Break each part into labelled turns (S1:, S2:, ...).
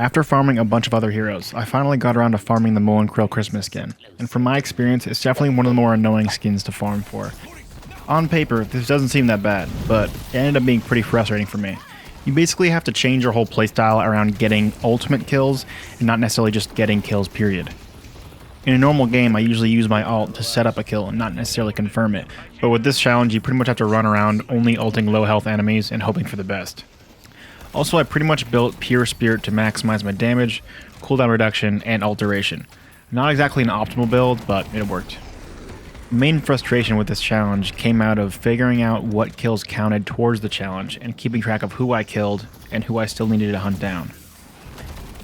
S1: After farming a bunch of other heroes, I finally got around to farming the Krill Christmas skin, and from my experience, it's definitely one of the more annoying skins to farm for. On paper, this doesn't seem that bad, but it ended up being pretty frustrating for me. You basically have to change your whole playstyle around getting ultimate kills, and not necessarily just getting kills, period. In a normal game, I usually use my ult to set up a kill and not necessarily confirm it, but with this challenge, you pretty much have to run around only ulting low health enemies and hoping for the best. Also, I pretty much built Pure Spirit to maximize my damage, cooldown reduction, and ult duration. Not exactly an optimal build, but it worked. The main frustration with this challenge came out of figuring out what kills counted towards the challenge and keeping track of who I killed and who I still needed to hunt down.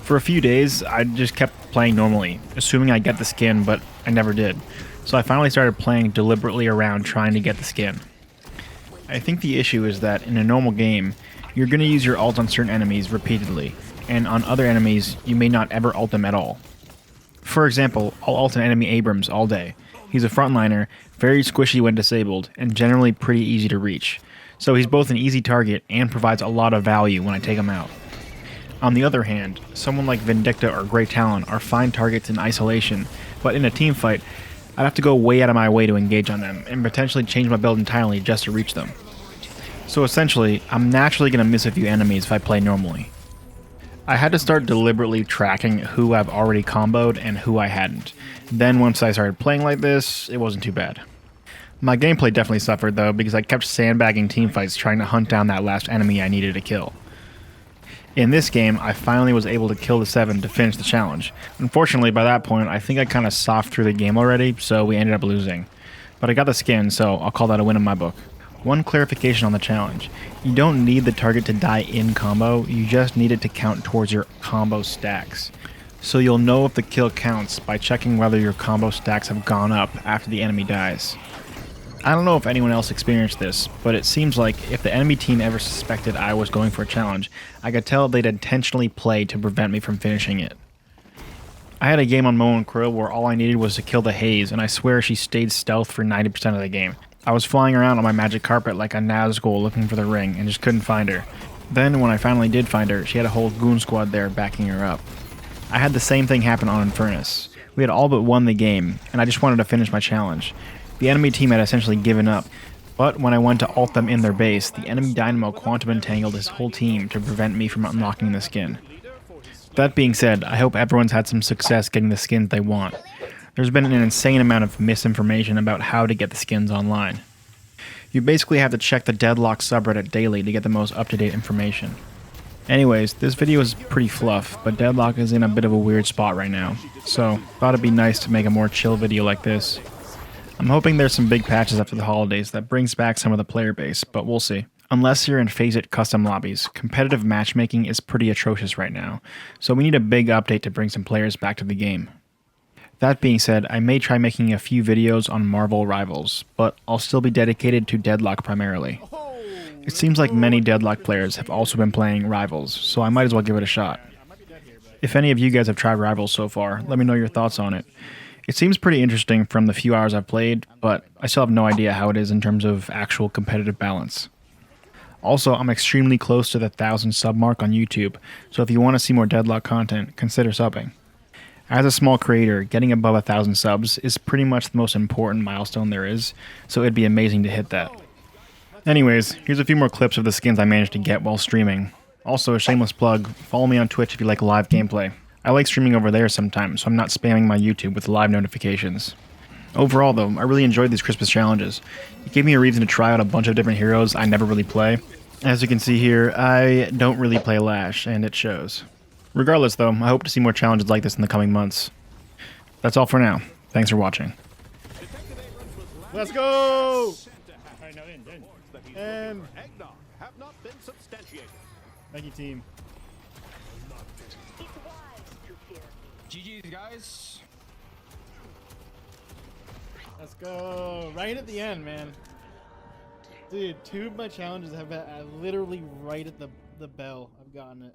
S1: For a few days, I just kept playing normally, assuming I'd get the skin, but I never did. So I finally started playing deliberately around trying to get the skin. I think the issue is that in a normal game, you're going to use your ult on certain enemies repeatedly, and on other enemies, you may not ever ult them at all. For example, I'll ult an enemy Abrams all day. He's a frontliner, very squishy when disabled, and generally pretty easy to reach. So he's both an easy target and provides a lot of value when I take him out. On the other hand, someone like Vindicta or Grey Talon are fine targets in isolation, but in a team fight, I'd have to go way out of my way to engage on them, and potentially change my build entirely just to reach them. So essentially, I'm naturally going to miss a few enemies if I play normally. I had to start deliberately tracking who I've already comboed and who I hadn't. Then once I started playing like this, it wasn't too bad. My gameplay definitely suffered though, because I kept sandbagging teamfights trying to hunt down that last enemy I needed to kill. In this game, I finally was able to kill the 7 to finish the challenge. Unfortunately, by that point, I think I kind of soft through the game already, so we ended up losing. But I got the skin, so I'll call that a win in my book. One clarification on the challenge. You don't need the target to die in combo, you just need it to count towards your combo stacks. So you'll know if the kill counts by checking whether your combo stacks have gone up after the enemy dies. I don't know if anyone else experienced this, but it seems like if the enemy team ever suspected I was going for a challenge, I could tell they'd intentionally play to prevent me from finishing it. I had a game on Krill where all I needed was to kill the Haze, and I swear she stayed stealth for 90% of the game. I was flying around on my magic carpet like a Nazgul looking for the ring, and just couldn't find her. Then when I finally did find her, she had a whole goon squad there backing her up. I had the same thing happen on Infernus. We had all but won the game, and I just wanted to finish my challenge. The enemy team had essentially given up, but when I went to ult them in their base, the enemy Dynamo quantum entangled his whole team to prevent me from unlocking the skin. That being said, I hope everyone's had some success getting the skins they want. There's been an insane amount of misinformation about how to get the skins online. You basically have to check the Deadlock subreddit daily to get the most up-to-date information. Anyways, this video is pretty fluff, but Deadlock is in a bit of a weird spot right now, so thought it'd be nice to make a more chill video like this. I'm hoping there's some big patches after the holidays that brings back some of the player base, but we'll see. Unless you're in FACEIT custom lobbies, competitive matchmaking is pretty atrocious right now, so we need a big update to bring some players back to the game. That being said, I may try making a few videos on Marvel Rivals, but I'll still be dedicated to Deadlock primarily. It seems like many Deadlock players have also been playing Rivals, so I might as well give it a shot. If any of you guys have tried Rivals so far, let me know your thoughts on it. It seems pretty interesting from the few hours I've played, but I still have no idea how it is in terms of actual competitive balance. Also, I'm extremely close to the 1,000 sub mark on YouTube, so if you want to see more Deadlock content, consider subbing. As a small creator, getting above 1,000 subs is pretty much the most important milestone there is, so it'd be amazing to hit that. Anyways, here's a few more clips of the skins I managed to get while streaming. Also, a shameless plug, follow me on Twitch if you like live gameplay. I like streaming over there sometimes, so I'm not spamming my YouTube with live notifications. Overall though, I really enjoyed these Christmas challenges. It gave me a reason to try out a bunch of different heroes I never really play. As you can see here, I don't really play Lash, and it shows. Regardless though, I hope to see more challenges like this in the coming months. That's all for now. Thanks for watching. Let's go! And thank you, team.
S2: GG's, guys.
S1: Let's go. Right at the end, man. Dude, 2 of my challenges have been literally right at the bell. I've gotten it.